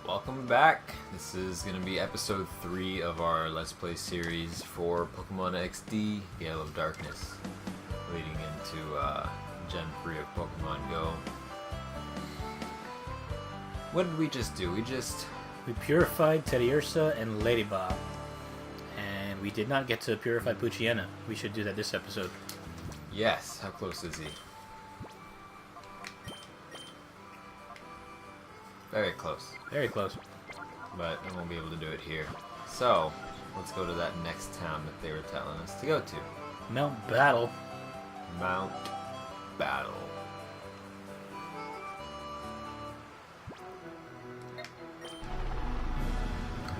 Welcome back. This is going to be episode 3 of our Let's Play series for Pokemon XD, Gale of Darkness, leading into Gen 3 of Pokemon Go. What did we just do? We purified Teddiursa and Ladybug, and we did not get to purify Poochyena. We should do that this episode. Yes, how close is he? Very close. Very close. But we won't be able to do it here. So, let's go to that next town that they were telling us to go to. Mount Battle. Mount Battle.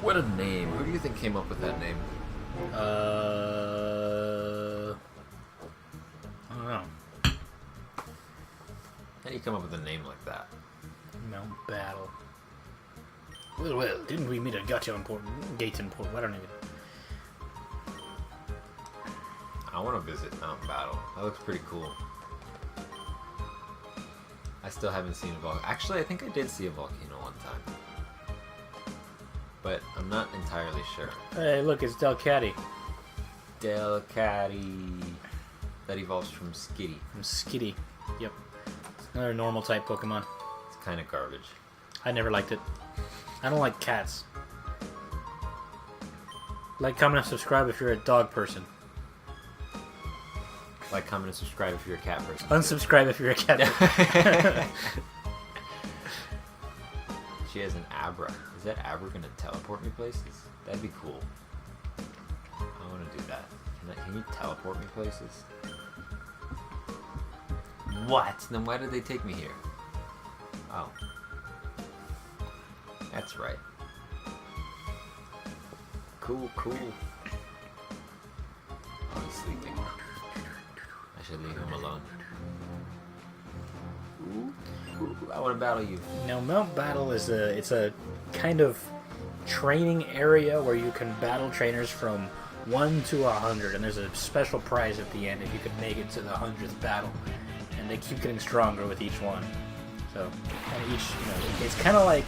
What a name. Who do you think came up with that name? I don't know. How do you come up with a name like that? Mount Battle. Well, didn't we meet a gotcha in Port? Gates in Port? I don't even. I want to visit Mount Battle. That looks pretty cool. I still haven't seen a volcano. Actually, I think I did see a volcano one time. But I'm not entirely sure. Hey, look, it's Delcatty. Delcatty. That evolves from Skitty. From Skitty. Yep. It's another normal type Pokemon. It's kind of garbage. I never liked it. I don't like cats. Like, comment, and subscribe if you're a dog person. Like, comment, and subscribe if you're a cat person. Unsubscribe if you're a cat person. She has an Abra. Is that Abra going to teleport me places? That'd be cool. I want to do that. Can you teleport me places? What? Then why did they take me here? Oh. That's right. Cool. Oh, he's sleeping. I should leave him alone. Ooh, I want to battle you. Now, Mount Battle is a kind of training area where you can battle trainers from 1 to 100, and there's a special prize at the end if you can make it to the 100th battle. And they keep getting stronger with each one. So, and it's kind of like,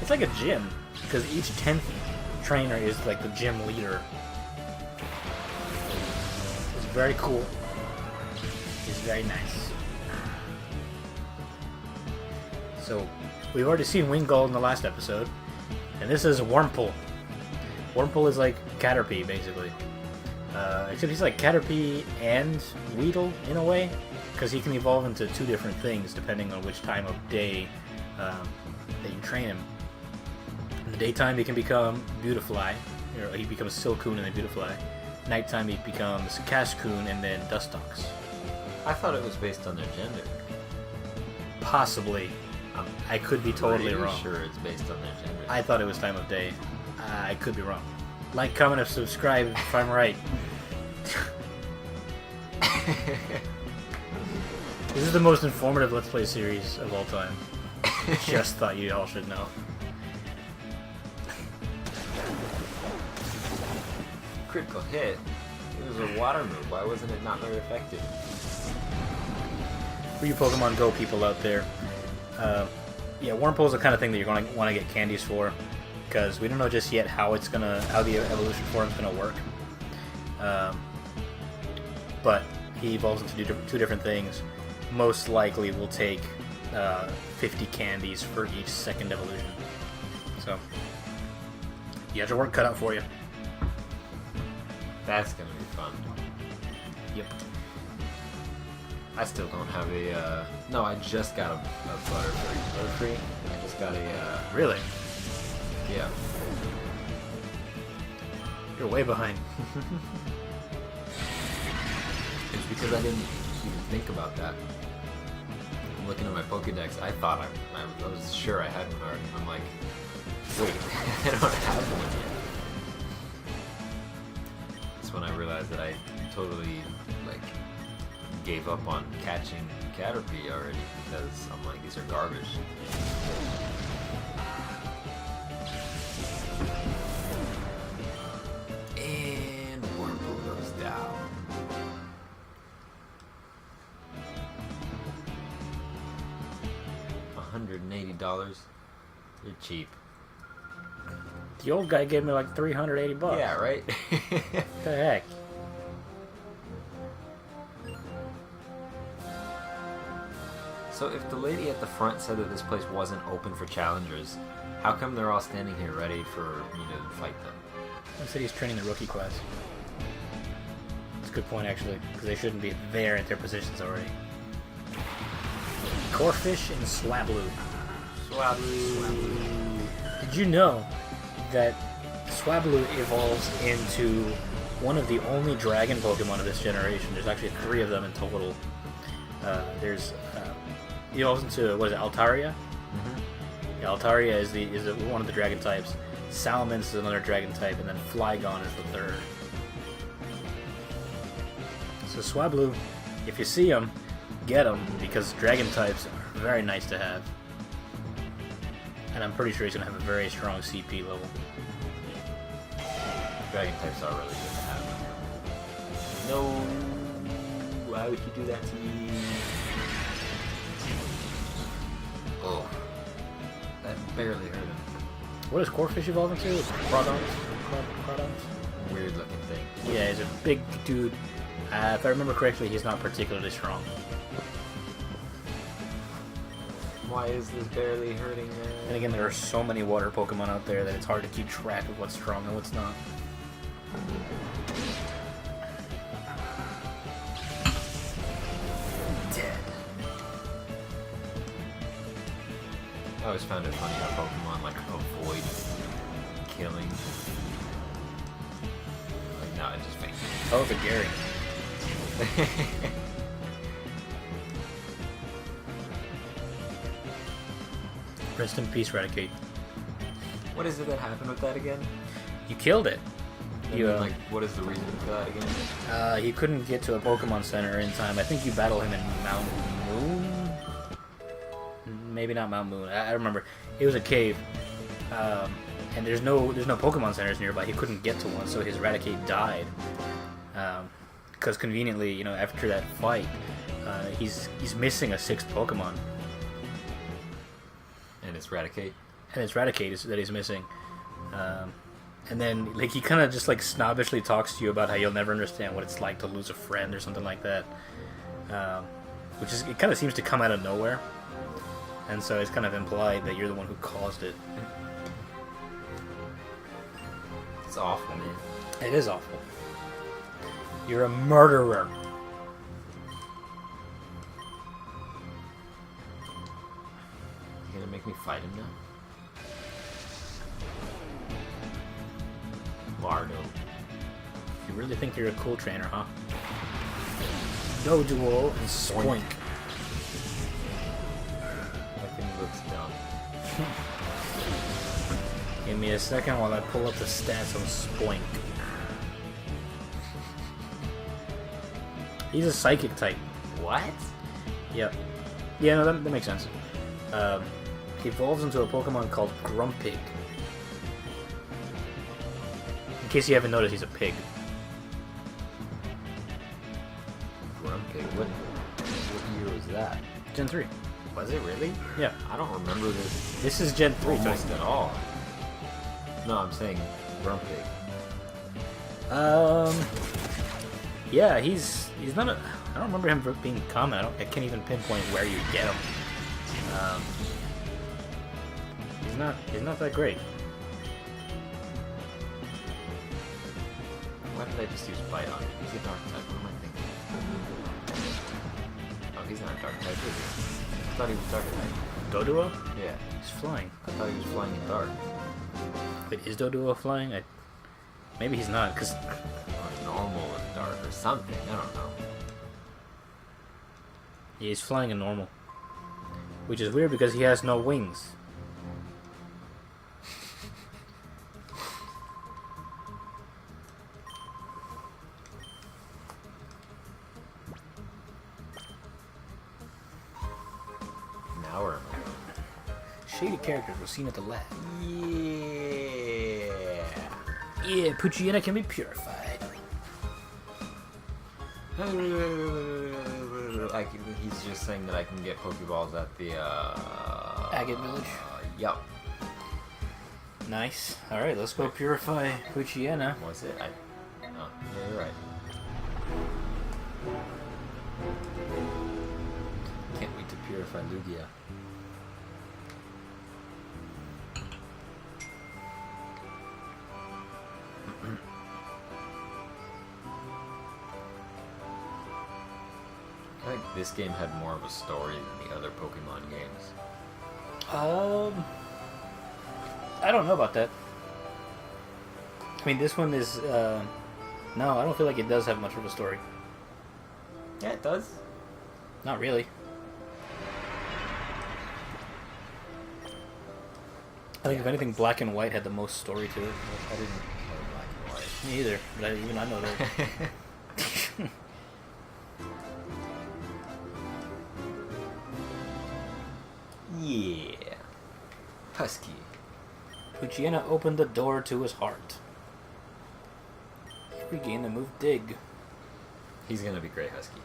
it's like a gym, because each 10th trainer is like the gym leader. It's very cool. It's very nice. So, we've already seen Wingull in the last episode, and this is Wurmple. Wurmple is like Caterpie, basically. Except he's like Caterpie and Weedle, in a way, because he can evolve into 2 different things depending on which time of day that you train him. In the daytime, he can become Beautifly, or he becomes Silcoon and then Beautifly. Nighttime, he becomes Cascoon and then Dustox. I thought it was based on their gender. Possibly. I could be totally wrong. Sure it's based on their gender. I thought it was time of day. I could be wrong. Like, comment, and subscribe if I'm right. This is the most informative Let's Play series of all time. Just thought you all should know. Critical hit? It was a water move. Why wasn't it not very effective? For you Pokemon Go people out there, yeah, Wurmple's the kind of thing that you're going to want to get candies for, because we don't know just yet how the evolution form's gonna work. But he evolves into 2 different things. Most likely, will take 50 candies for each second evolution. So you have your work cut out for you. That's gonna be fun. Yep. I still don't have a, no, I just got a Butterfree. I just got a, Really? Yeah. You're way behind. It's because I didn't even think about that. I'm looking at my Pokédex, I thought I was sure I had one already. I'm like, wait, I don't have one yet. That's when I realized that I totally, like, gave up on catching Caterpie already, because I'm like, these are garbage. And Wurmple goes down. $180. You're cheap. The old guy gave me like $380. Yeah, right? What the heck? So if the lady at the front said that this place wasn't open for challengers, how come they're all standing here ready for me to fight them? I said he's training the rookie class. That's a good point, actually, because they shouldn't be there at their positions already. Corefish and Swablu. Swablu. Did you know that Swablu evolves into one of the only dragon Pokemon of this generation? There's actually 3 of them in total. He evolves into, what is it, Altaria? Mm-hmm. Yeah, Altaria is one of the dragon types. Salamence is another dragon type, and then Flygon is the 3rd. So Swablu, if you see him, get him, because dragon types are very nice to have. And I'm pretty sure he's going to have a very strong CP level. Dragon types are really good to have. No! Why would you do that to me? Oh. That barely hurt him. What does Corefish evolve into? Crawdons? Weird looking thing. Yeah, he's a big dude. If I remember correctly, he's not particularly strong. Why is this barely hurting me? And again, there are so many water Pokemon out there that it's hard to keep track of what's strong and what's not. Dead. I always found it funny how Pokemon like avoid killing. Like now I just faint. Oh, the Gary. Rest in peace, Raticate. What is it that happened with that again? You killed it. You, like, what is the reason for that again? He couldn't get to a Pokemon Center in time. I think you battle him in Mount Moon? Maybe not Mount Moon. I remember. It was a cave. And there's no Pokemon Centers nearby. He couldn't get to one, so his Raticate died. Because conveniently, you know, after that fight, he's missing a 6th Pokemon. And it's Raticate? And it's Raticate that he's missing. And then, like, he kind of just, like, snobbishly talks to you about how you'll never understand what it's like to lose a friend or something like that. Which is, it kind of seems to come out of nowhere. And so it's kind of implied that you're the one who caused it. It's awful, man. It is awful. You're a murderer. You gonna make me fight him now? Bardo. You really think you're a cool trainer, huh? Doduo and Spoink. That thing looks dumb. Give me a second while I pull up the stats on Spoink. He's a psychic type. What? Yep. Yeah, no, that makes sense. He evolves into a Pokemon called Grumpig. In case you haven't noticed, he's a pig. Grumpig? What year was that? Gen 3. Was it really? Yeah. I don't remember this This is Gen 3. almost at all. No, I'm saying Grumpig. Yeah, he's not a... I don't remember him being common. I can't even pinpoint where you get him. He's not that great. Why did I just use Bite on him? He's a dark type. What am I thinking? Oh, he's not a dark type, is he? I thought he was dark type. Doduo? Yeah. He's flying. I thought he was flying in dark. Wait, is Doduo flying? Maybe he's not, because... Or normal in dark or something. I don't know. Yeah, he's flying in normal. Which is weird because he has no wings. Now we're... Shady characters were seen at the lab. Yeah. Yeah, Poochyena can be purified. He's just saying that I can get Pokeballs at the Agate Village? Yup. Nice. Alright, let's go purify Poochyena. Was it? Oh, yeah, you're right. Can't wait to purify Lugia. I think this game had more of a story than the other Pokemon games. I don't know about that. I mean, this one is, no, I don't feel like it does have much of a story. Yeah, it does. Not really. I think if anything, Black and White had the most story to it. I didn't play Black and White. Me either, but even I know that. Yeah. Husky. Poochyena opened the door to his heart. He regained the move Dig. He's gonna be great, Husky.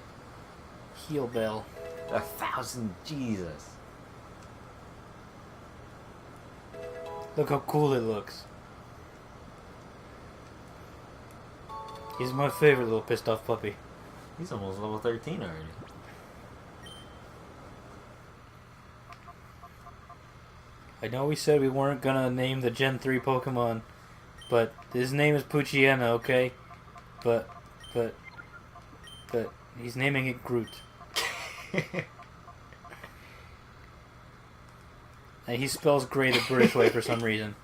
Heal Bell. 1,000, Jesus. Look how cool it looks. He's my favorite little pissed off puppy. He's almost level 13 already. I know we said we weren't gonna name the Gen 3 Pokemon, but his name is Poochyena, okay? But he's naming it Groot. And he spells Grey the British way for some reason.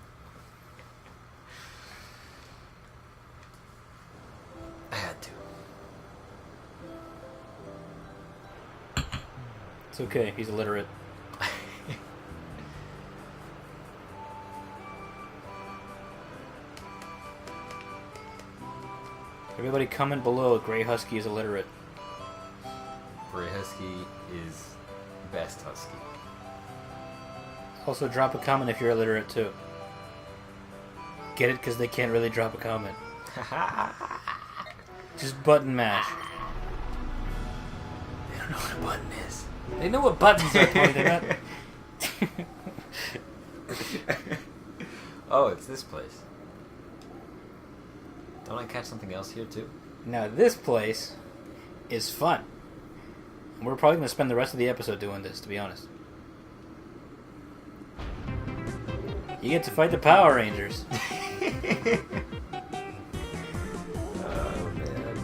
I had to. It's okay, he's illiterate. Everybody comment below, Grey Husky is illiterate. Gray Husky is best Husky. Also, drop a comment if you're illiterate too. Get it? Because they can't really drop a comment. Just button mash. They don't know what a button is. They know what buttons are, Tony. They're not... Oh, it's this place. Don't I catch something else here too? Now, this place is fun. We're probably going to spend the rest of the episode doing this, to be honest. You get to fight the Power Rangers. Oh, man.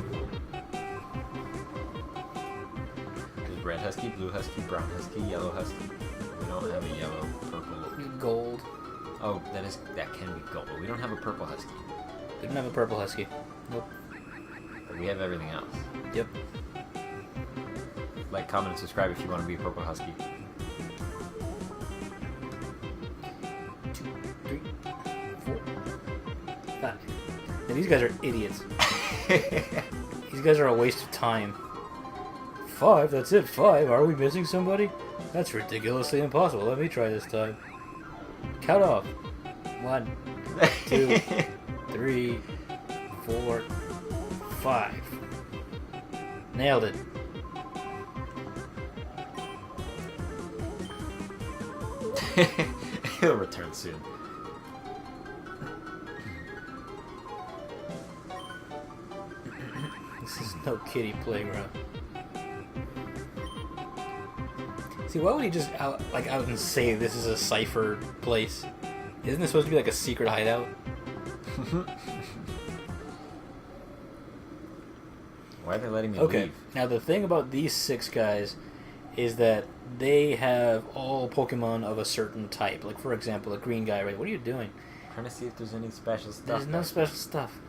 There's red husky, blue husky, brown husky, yellow husky. We don't have a yellow, purple. Gold. Oh, that can be gold, but we don't have a purple husky. We don't have a purple husky. Nope. But we have everything else. Yep. Like, comment, and subscribe if you want to be a purple husky. 2, 3, 4, 5. Now, these guys are idiots. These guys are a waste of time. 5? That's it? 5? Are we missing somebody? That's ridiculously impossible. Let me try this time. Count off. 1, 2, 3, 4, 5. Nailed it. He'll return soon. This is no kiddie playground. See, why would he just out and say this is a cipher place? Isn't this supposed to be like a secret hideout? Why are they letting me Okay, leave? now the thing about these 6 guys is that they have all Pokemon of a certain type. Like, for example, a green guy, right? What are you doing? Trying to see if there's any special stuff. There's no special stuff.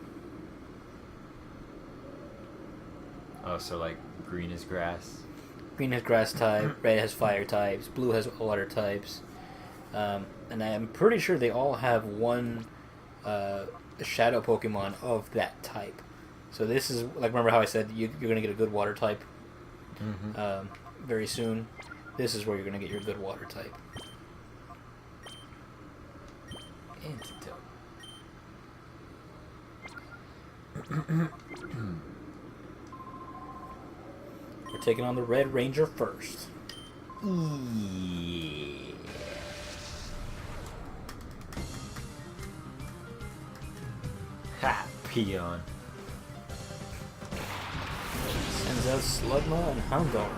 Oh, so like green is grass. Green has grass type, red has fire types, blue has water types. And I'm pretty sure they all have one shadow Pokemon of that type. So this is, like, remember how I said you're going to get a good water type very soon? This is where you're going to get your good water type. Antidote. We're taking on the Red Ranger first. Yeah. Ha! Peon. Sends out Slugma and Houndour.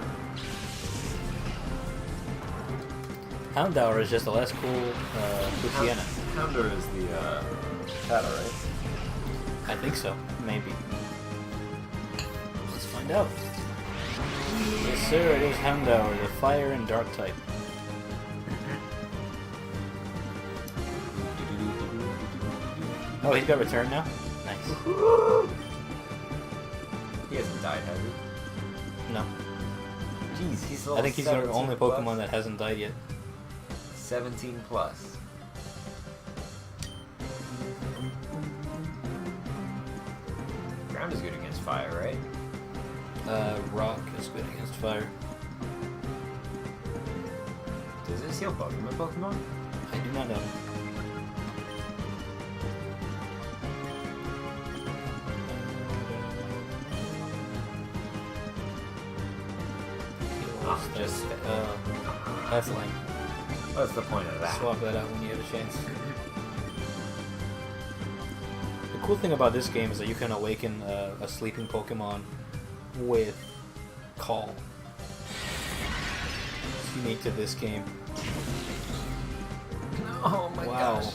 Houndour is just a less cool Poochyena. Houndour is the shadow, right? I think so. Maybe. Let's find out. Yes, sir. It is Houndour, the fire and dark type. Oh, he's got return now? Nice. He hasn't died, has he? No. Jeez, he's I think he's the only Pokemon that hasn't died yet. 17 plus. Ground is good against fire, right? Rock is good against fire. Does this heal Pokemon? I do not know. Just that's lame. what's the point of that? Swap that out when you have a chance. The cool thing about this game is that you can awaken a sleeping Pokemon with Call. It's unique to this game. Oh my gosh.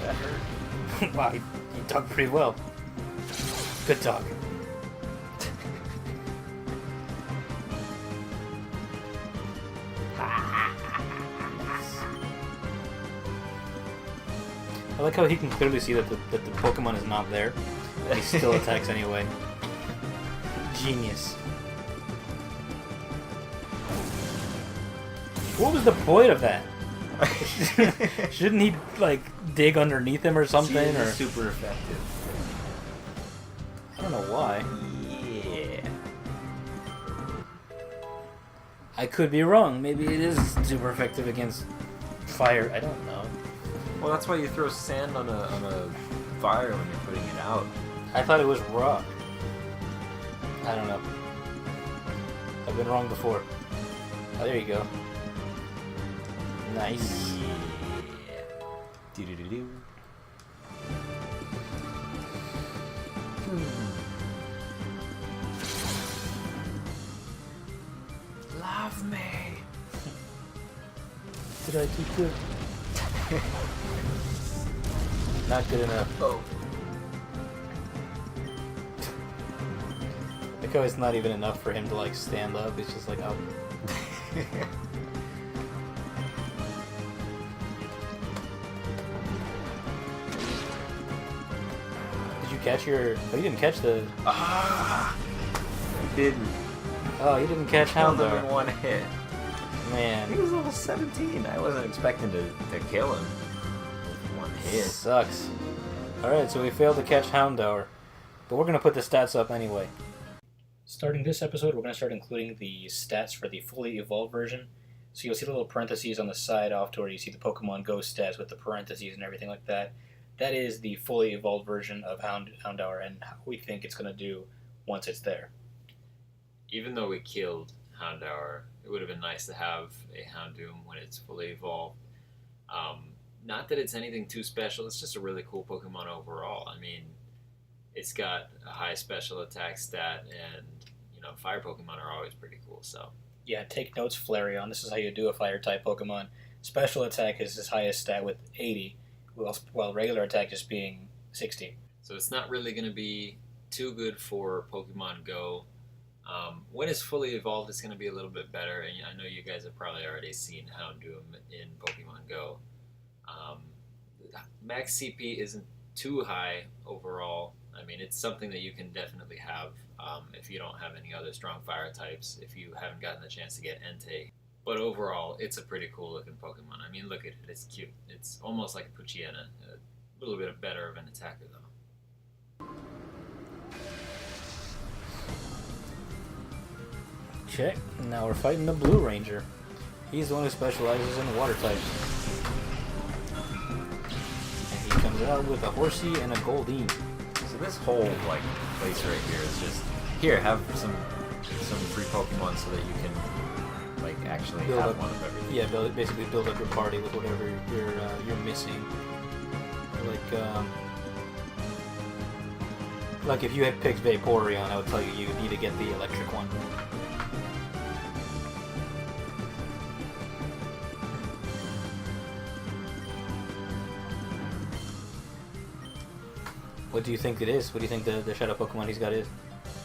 That hurt. Wow, he dug pretty well. Good dog. I like how he can clearly see that the Pokemon is not there. He still attacks anyway. Genius. What was the point of that? Shouldn't he, like, dig underneath him or something? Or super effective. I don't know why. Yeah. I could be wrong. Maybe it is super effective against fire. I don't know. Well, that's why you throw sand on a fire when you're putting it out. I thought it was rock. I don't know. I've been wrong before. Oh, there you go. Nice. Yeah. Do-do-do-do. Love me. Did I do good? Not good enough. Oh. Like how it's not even enough for him to like stand up. It's just like, oh. Did you catch your? Oh, you didn't catch the. I didn't. Oh, you didn't catch Killed him in Houndour. one hit. Man, He was level 17. I wasn't expecting to kill him with one hit. sucks. All right, so we failed to catch Houndour, but we're gonna put the stats up anyway. Starting this episode, we're gonna start including the stats for the fully evolved version. So you'll see the little parentheses on the side off to where you see the Pokemon Go stats with the parentheses and everything like that. That is the fully evolved version of Houndour and how we think it's gonna do once it's there. Even though we killed Houndour, it would have been nice to have a Houndoom when it's fully evolved. Not that it's anything too special, it's just a really cool Pokemon overall. I mean, it's got a high special attack stat, and, you know, fire Pokemon are always pretty cool, so. Yeah, take notes, Flareon. This is how you do a fire-type Pokemon. Special attack is his highest stat with 80, while regular attack just being 60. So it's not really going to be too good for Pokemon Go. When it's fully evolved, it's going to be a little bit better, and I know you guys have probably already seen Houndoom in Pokemon Go. Max CP isn't too high overall. I mean, it's something that you can definitely have if you don't have any other strong fire types, if you haven't gotten the chance to get Entei. But overall, it's a pretty cool looking Pokemon. I mean, look at it, it's cute. It's almost like a Poochyena, a little bit better of an attacker though. Check. Now we're fighting the Blue Ranger. He's the one who specializes in water types. And he comes out with a Horsey and a Goldeen. So this whole like place right here is just here. Have some free Pokemon so that you can like actually Build have up- one of everything. Yeah, basically build up your party with whatever you're missing. Like Like if you had picked Vaporeon, I would tell you you need to get the electric one. What do you think it is? What do you think the shadow Pokemon he's got is?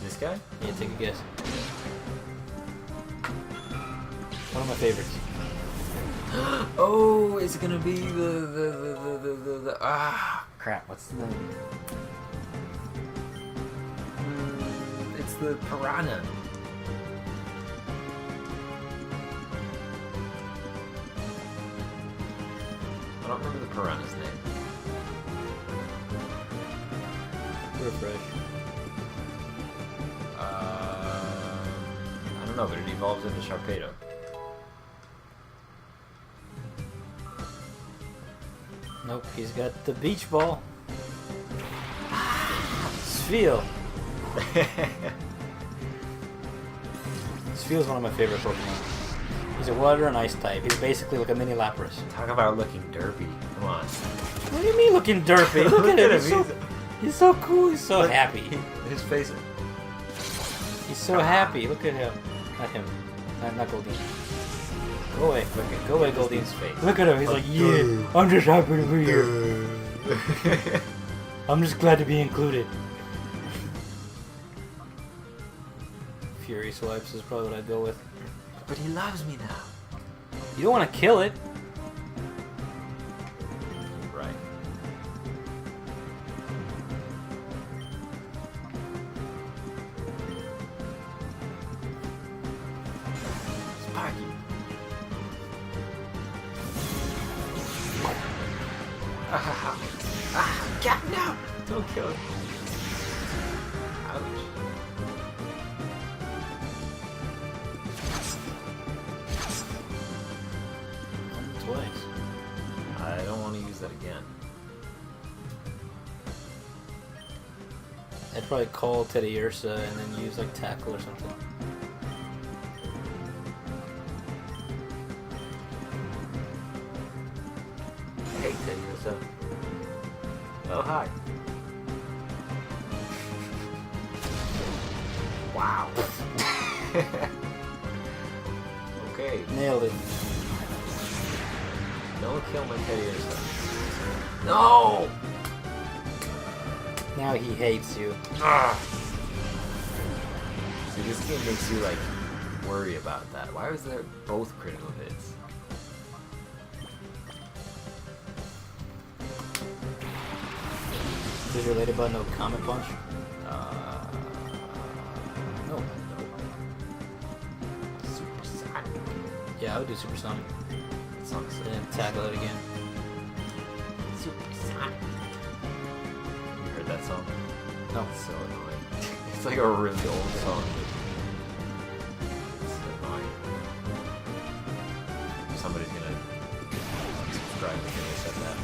This guy? Yeah, take a guess. One of my favorites. Oh, it's gonna be the crap. What's the name? It's the piranha. I don't remember the piranha's name. Refresh. I don't know, but it evolves into Sharpedo. Nope, he's got the beach ball. Spheal. Spheal's one of my favorite Pokemon. He's a water and ice type. He's basically like a mini Lapras. Talk about looking derpy. Come on. What do you mean looking derpy? Look at him. He's so cool. He's so happy. His face. He's so happy. Look at him. Not him. Not Goldeen. Go away. Go away, Goldeen's face. Look at him. He's like, yeah, I'm just happy to be here. I'm just glad to be included. Fury Swipes is probably what I'd go with. But he loves me now. You don't want to kill it. Right. Sparky. Get no! Don't kill him. Ouch. Twice. I don't want to use that again. I'd probably call Teddy Ursa and then use like Tackle or something. Hey, Teddy Ursa. Oh, hi. Wow. Okay. Nailed it. Don't kill my Teddy Ursa. No! Now he hates you. Ah. See, this game makes you, like, worry about that. Why was there both critical hits? Is your later button no Comet Punch? No. Supersonic. Yeah, I would do Supersonic. That song's so And then tackle it again. Supersonic. You heard that song? No. It's so annoying. It's like a really old song. It's annoying. Somebody's gonna subscribe because I said that.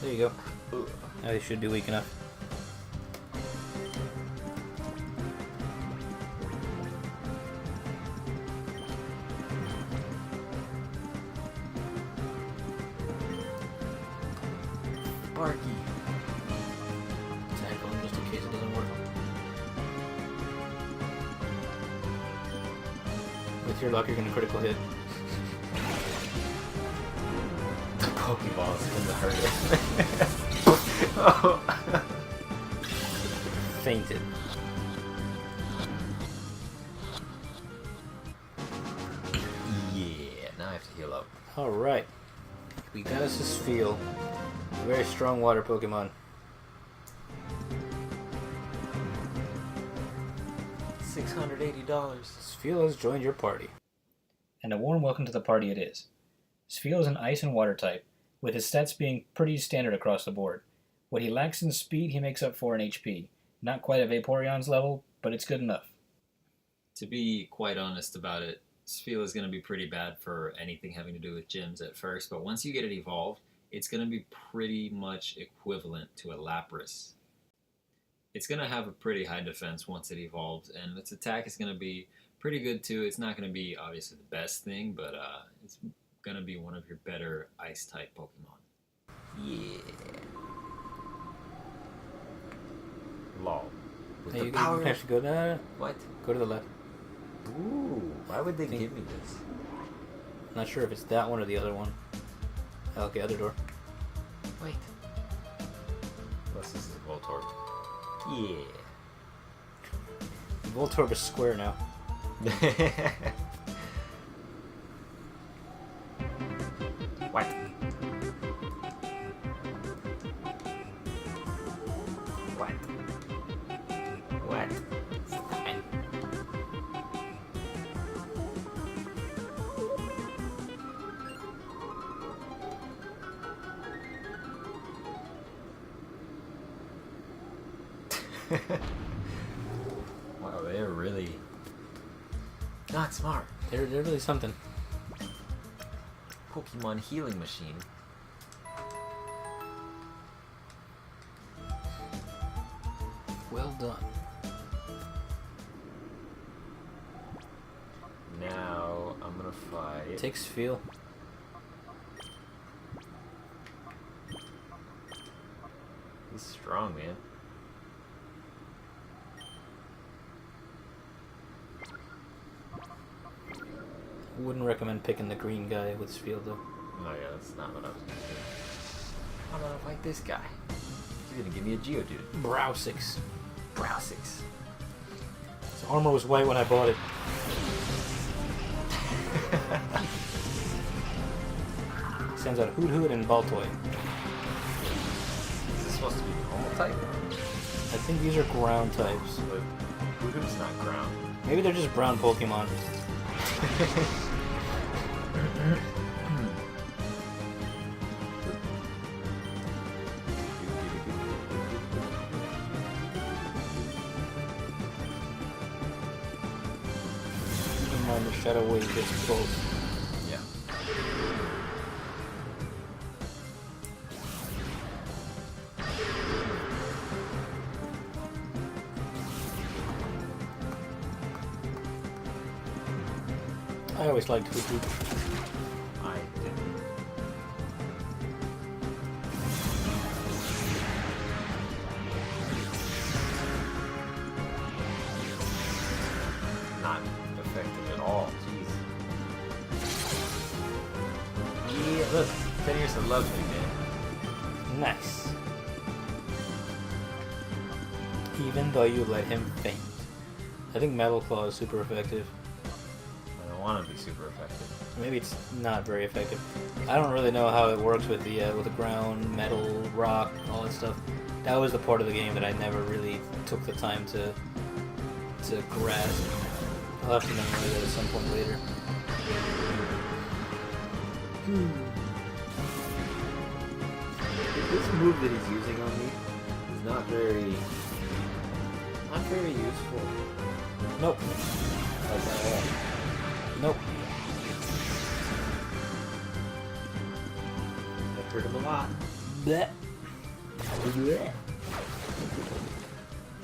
There you go. Now they should be weak enough. Sparky. Tackle him just in case it doesn't work. With your luck, you're gonna critical hit. The Pokeball is gonna hurt it. Oh. Fainted. Yeah, now I have to heal up. Alright. We got us a Spheal. A very strong water Pokemon. $680. Spheal has joined your party. And a warm welcome to the party it is. Spheal is an ice and water type, with his stats being pretty standard across the board. What he lacks in speed, he makes up for in HP. Not quite at Vaporeon's level, but it's good enough. To be quite honest about it, Spheal is going to be pretty bad for anything having to do with gyms at first, but once you get it evolved, it's going to be pretty much equivalent to a Lapras. It's going to have a pretty high defense once it evolves, and its attack is going to be pretty good too. It's not going to be obviously the best thing, but it's gonna be one of your better ice type Pokemon. Yeah. Lol. With Hey, the you power. can actually go What? Go to the left. Ooh. Why would they give me this? Not sure if it's that one or the other one. Oh, okay, other door. Wait. Unless this is Voltorb. Yeah. Voltorb is square now. What? What? What? Stop it. Wow, they're really not smart. They're really something. Pokemon healing machine. Well done. Now I'm gonna fight. Takes feel. He's strong, man. Wouldn't recommend picking the green guy with field though. Oh yeah, that's not what I was gonna do. I'm gonna fight this guy. He's gonna give me a Geodude. Browsix. Browsix. His armor was white when I bought it. Sends out Hoot and Baltoy. Is this supposed to be normal type? I think these are ground types. But Hoot's not ground. Maybe they're just brown Pokemon. Keep in mind the Shadow Wave gets close. Yeah. I always liked Hoot. I didn't. Not effective at all. Jeez. Yeah, look. 10 years of love me, man. Nice. Even though you let him faint. I think Metal Claw is super effective. I don't want to be super effective. Maybe it's not very effective. I don't really know how it works with the ground, metal, rock, all that stuff. That was the part of the game that I never really took the time to grasp. I'll have to memorize that at some point later. This move that he's using on me is not very useful. Nope. Like at all. Nope. I've heard him a lot. Blech. Blech.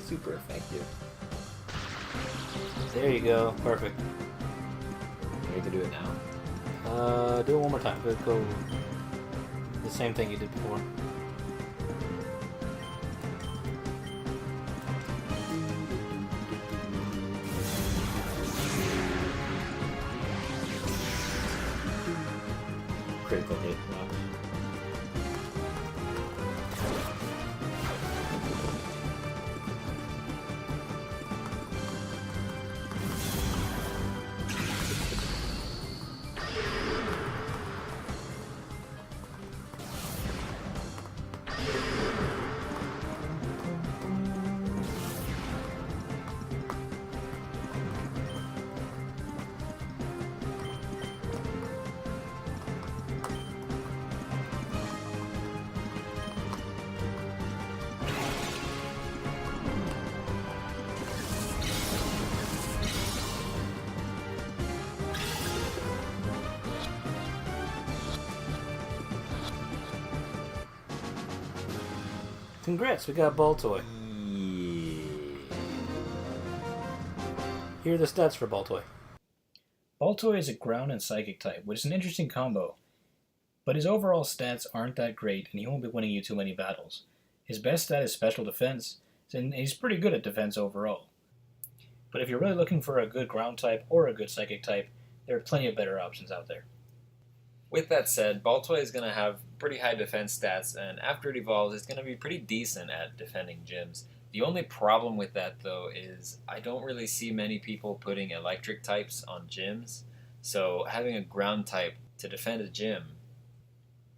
Super effective. There you go. Perfect. You have to do it now. Do it one more time. Go the same thing you did before. Critical hit. Wow. Congrats, we got Baltoy. Yeah. Here are the stats for Baltoy. Balto is a ground and psychic type, which is an interesting combo, but his overall stats aren't that great, and he won't be winning you too many battles. His best stat is special defense, and he's pretty good at defense overall. But if you're really looking for a good ground type or a good psychic type, there are plenty of better options out there. With that said, Balto is going to have pretty high defense stats, and after it evolves, it's going to be pretty decent at defending gyms. The only problem with that, though, is I don't really see many people putting electric types on gyms, so having a ground type to defend a gym,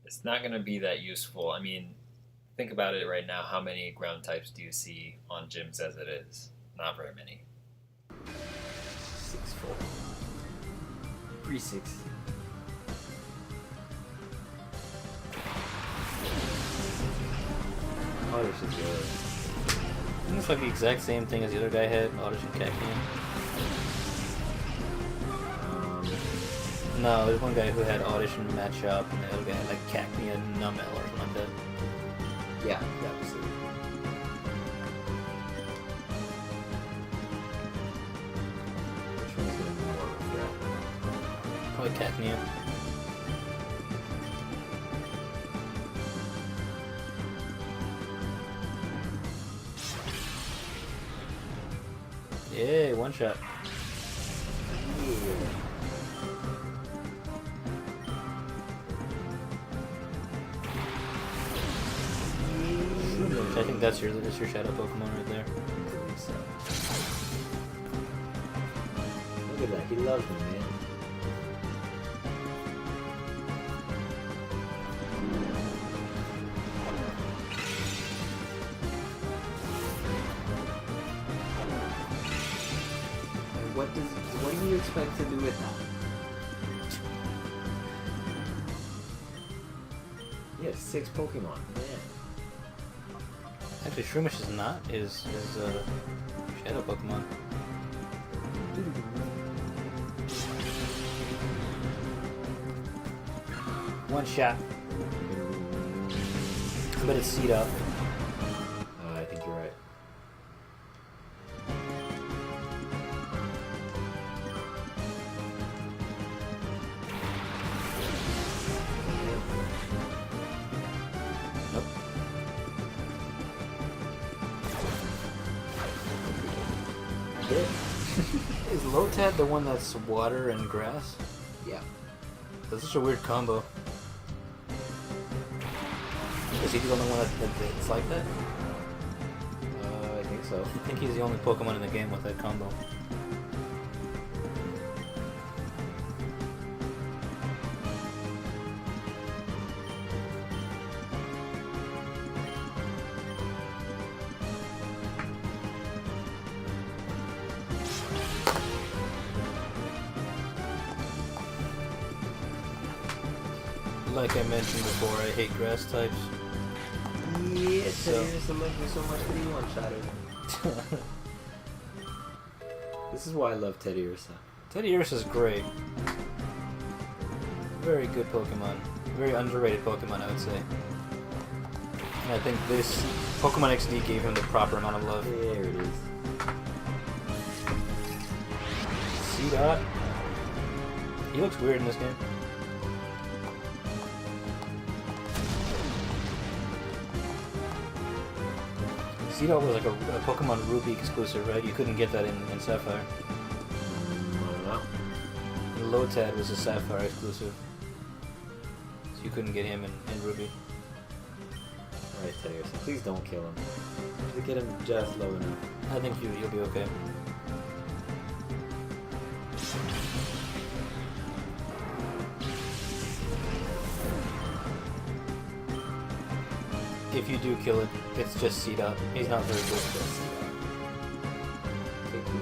it's not going to be that useful. I mean, think about it right now, how many ground types do you see on gyms as it is? Not very many. 6'4". 3'6". Oddish is good. Isn't this like the exact same thing as the other guy had, Oddish and Cacnea? No, there's one guy who had Oddish and Matchup, and the other guy had like Cacnea and Numel or something like that. Yeah, that was it. Which one's gonna be more of a threat? Probably Cacnea. Yay, one shot. I think that's your shadow Pokemon right there. Look at that, he loves me, man. What do you expect to do with that? You have 6 Pokemon, man. Actually, Shroomish is not his shadow Pokemon. One shot. I bet it's Seed Up. I think you're right. Nope. Is Lotad the one that's water and grass? Yeah. That's such a weird combo. Is he the only one that's like that? I think so. I think he's the only Pokemon in the game with that combo. Like I mentioned before, I hate grass types. Yeah, So- Teddy loves me so much that he one-shotted. This is why I love Teddy Ursa. Teddiursa is great. Very good Pokemon. Very underrated Pokemon, I would say. And I think this Pokemon XD gave him the proper amount of love. There it is. Cidade. He looks weird in this game. Cidade was like a Pokemon Ruby exclusive, right? You couldn't get that in Sapphire. I don't know. And Lotad was a Sapphire exclusive. So you couldn't get him in Ruby. Alright, Teddy Ursa, please don't kill him. Just get him just low enough. I think you'll be okay. If you do kill it, it's just Seed Up. He's not very good. Okay, cool.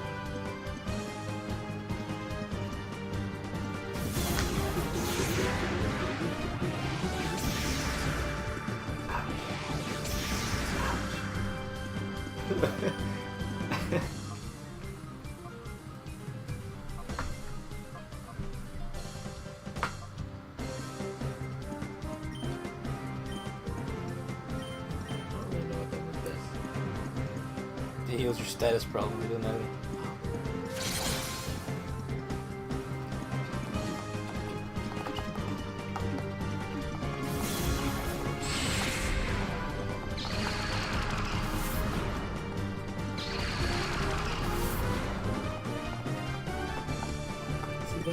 It heals your status problem, it doesn't matter.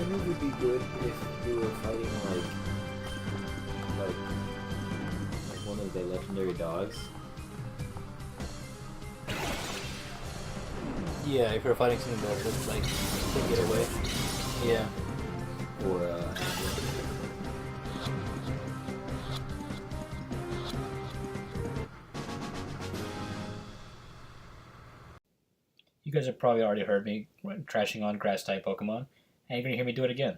move would be good if you were fighting like one of the legendary dogs. Yeah, if you're fighting something that would like take it away. Yeah. Or You guys have probably already heard me trashing on grass-type Pokemon, and you're going to hear me do it again.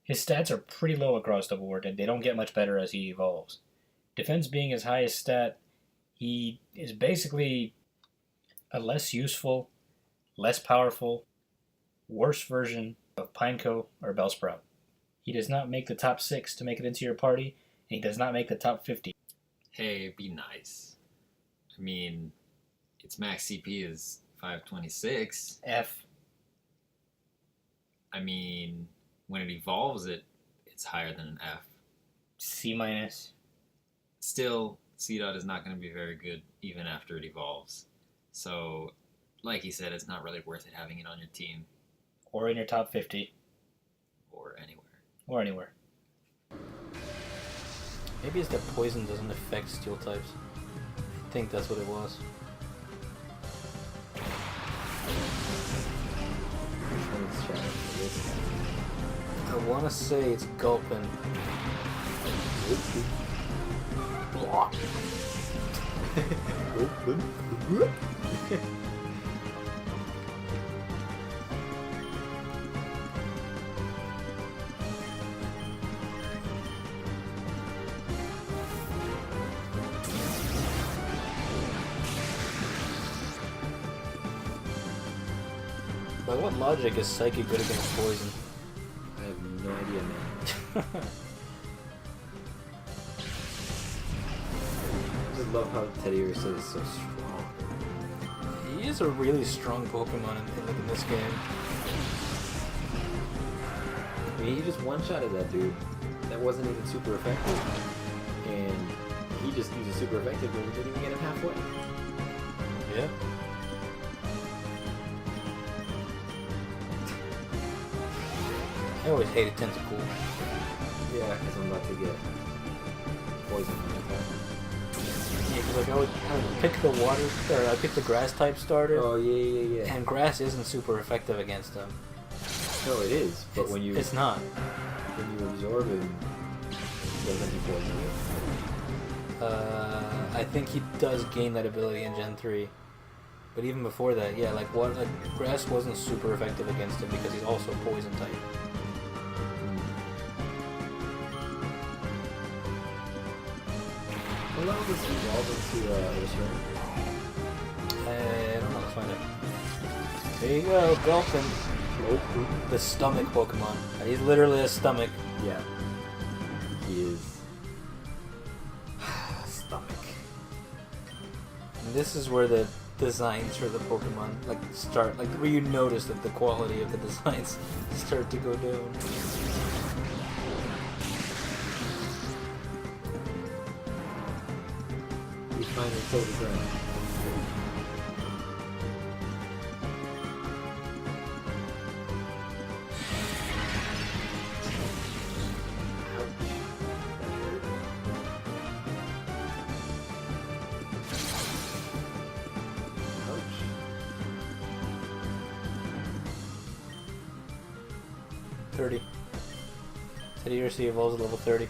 His stats are pretty low across the board, and they don't get much better as he evolves. Defense being his highest stat, he is basically a less useful, less powerful, worse version of Pineco or Bellsprout. He does not make the top 6 to make it into your party, and he does not make the top 50. Hey, be nice. I mean, its max CP is 526. F. I mean, when it evolves, it's higher than an F. C-. Still, Cidade is not going to be very good even after it evolves. So, like he said, it's not really worth it having it on your team. Or in your top 50. Or anywhere. Or anywhere. Maybe it's that poison doesn't affect steel types. I think that's what it was. I want to say it's Gulpin. By what logic is Psychic good against poison? I have no idea, man. I just love how Teddy Ursa is so strong. He is a really strong Pokemon in this game. I mean, he just one-shotted that dude. That wasn't even super effective. And he just used a super effective and didn't even get him halfway. Yeah. I always hated Tentacool. Yeah, because I'm about to get poisoned from that. Yeah, because like I would pick the water, or I pick the grass type starter. Oh yeah. And grass isn't super effective against them. No, it is. But when you it's not. When you absorb him, doesn't he poison you? I think he does gain that ability in Gen 3. But even before that, yeah, like grass wasn't super effective against him because he's also poison type. How long does he evolve into Ursaring? I don't know, let's find out. There you go, Gulpin. The stomach Pokemon. He's literally a stomach. Yeah. He is. Stomach. And this is where the designs for the Pokemon start, where you notice that the quality of the designs start to go down. We finally killed the ground. Ouch. 30. Teddy Ursa evolves at level 30.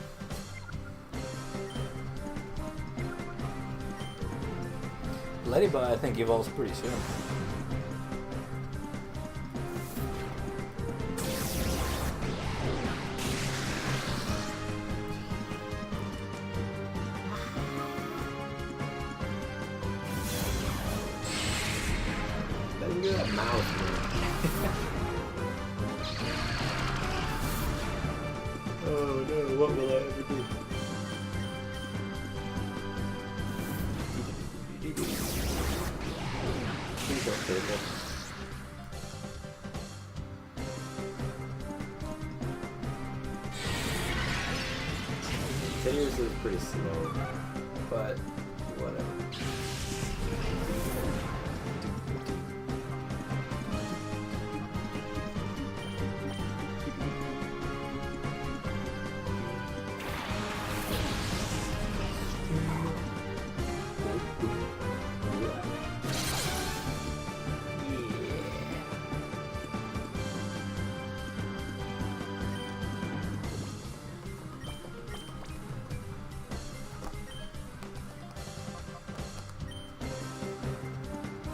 Ladybug, I think, evolves pretty soon. Look at that mouth, man. Oh no, what will I ever do? Please don't take it. Teddy is pretty slow, but whatever.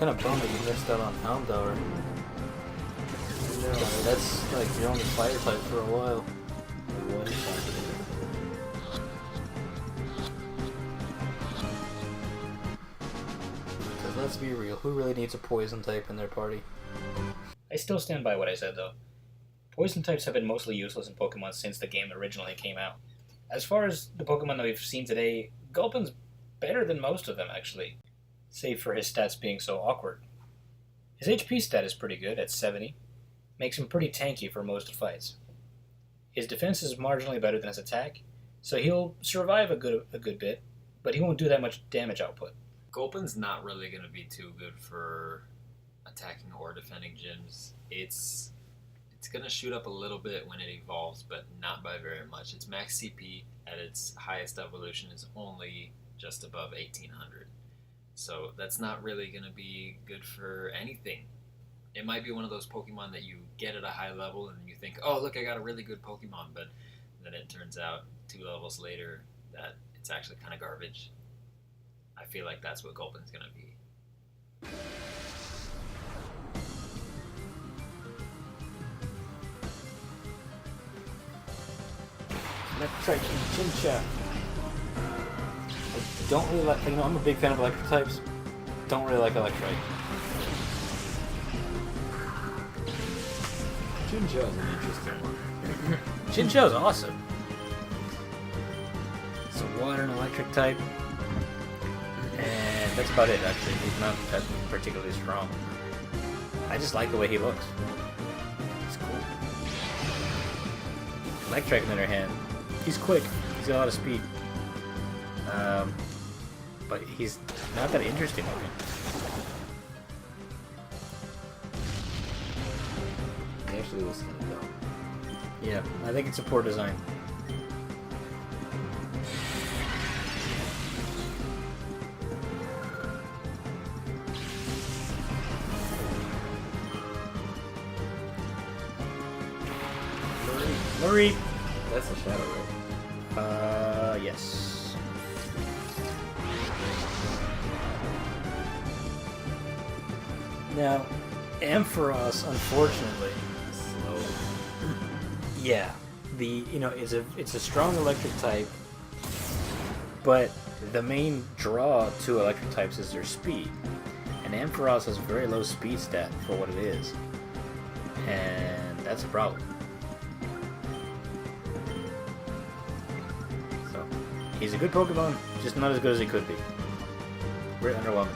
kind of bummed that you missed out on Houndour. No, That's like your only fire type for a while. one shot. Because let's be real, who really needs a poison type in their party? I still stand by what I said though. Poison types have been mostly useless in Pokemon since the game originally came out. As far as the Pokemon that we've seen today, Gulpin's better than most of them actually, save for his stats being so awkward. His HP stat is pretty good at 70, makes him pretty tanky for most fights. His defense is marginally better than his attack, so he'll survive a good bit, but he won't do that much damage output. Gulpin's not really going to be too good for attacking or defending gyms. It's going to shoot up a little bit when it evolves, but not by very much. Its max CP at its highest evolution is only just above 1800. So that's not really going to be good for anything. It might be one of those Pokemon that you get at a high level and you think, oh, look, I got a really good Pokemon, but then it turns out 2 levels later that it's actually kind of garbage. I feel like that's what Gulpin's going to be. Electric and Chincha. I don't really like, I'm a big fan of electric types. Don't really like Electrike. Chincha is an interesting one. Chincha is awesome. It's a water and electric type. And that's about it, actually. He's not that particularly strong. I just like the way he looks. He's cool. Electric, on the other hand, he's quick. He's got a lot of speed. But he's not that interesting looking. He actually looks kind of dumb. Yeah, I think it's a poor design. Murray. That's a shadow, right? Yes. Now, Ampharos, unfortunately, Slow. yeah, it's a strong electric type, but the main draw to electric types is their speed, and Ampharos has a very low speed stat for what it is, and that's a problem. So, he's a good Pokemon, just not as good as he could be. Very underwhelming.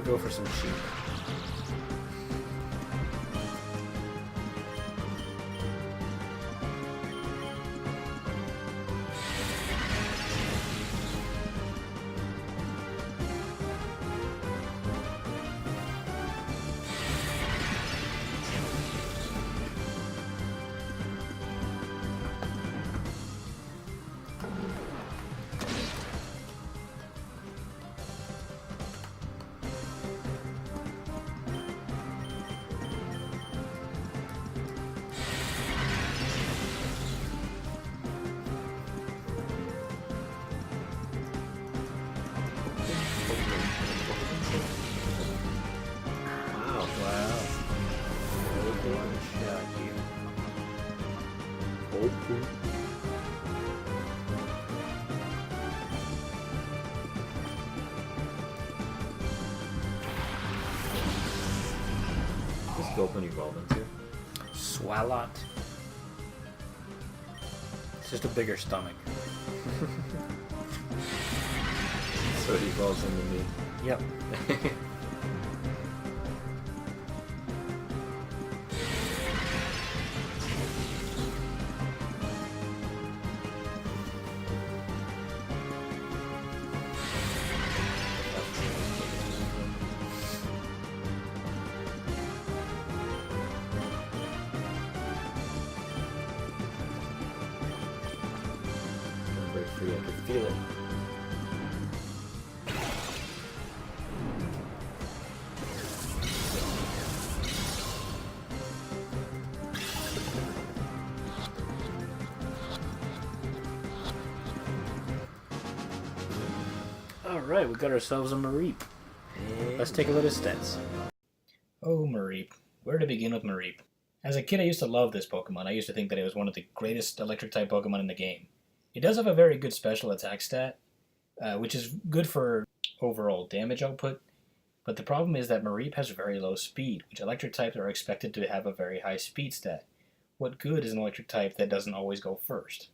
Go for some sheep. What's Gulpin evolve into? Swalot. It's just a bigger stomach. So it evolves into me. Yep. energy. I could feel it. Alright, we got ourselves a Mareep. Let's take a look at his stats. Oh, Mareep. Where to begin with Mareep? As a kid, I used to love this Pokemon. I used to think that it was one of the greatest electric-type Pokemon in the game. It does have a very good special attack stat, which is good for overall damage output, but the problem is that Mareep has very low speed, which electric types are expected to have a very high speed stat. What good is an electric type that doesn't always go first?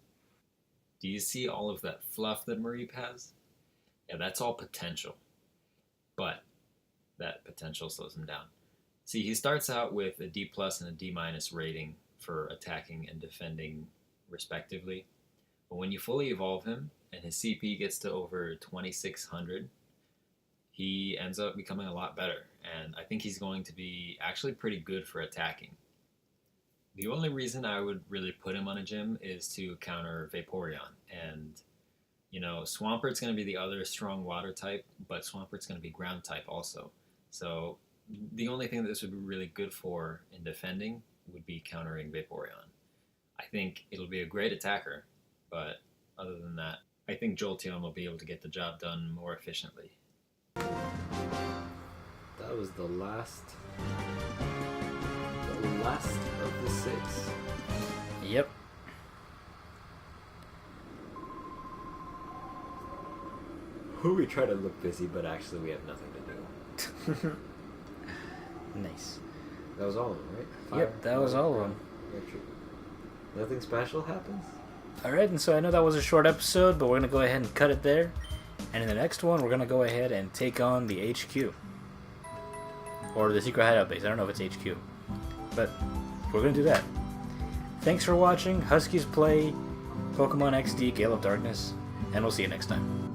Do you see all of that fluff that Mareep has? Yeah, that's all potential. But that potential slows him down. See, he starts out with a D+ and a D- rating for attacking and defending, respectively. But when you fully evolve him, and his CP gets to over 2600, he ends up becoming a lot better. And I think he's going to be actually pretty good for attacking. The only reason I would really put him on a gym is to counter Vaporeon. And, you know, Swampert's going to be the other strong water type, but Swampert's going to be ground type also. So the only thing that this would be really good for in defending would be countering Vaporeon. I think it'll be a great attacker, but other than that, I think Jolteon will be able to get the job done more efficiently. That was the last of the 6. Yep. We try to look busy, but actually we have nothing to do. Nice. That was all of them, right? Yep, that was all of them. Electric. Nothing special happens? Alright, and so I know that was a short episode, but we're going to go ahead and cut it there. And in the next one, we're going to go ahead and take on the HQ. Or the Secret Hideout base. I don't know if it's HQ. But we're going to do that. Thanks for watching Huskies Play Pokemon XD Gale of Darkness, and we'll see you next time.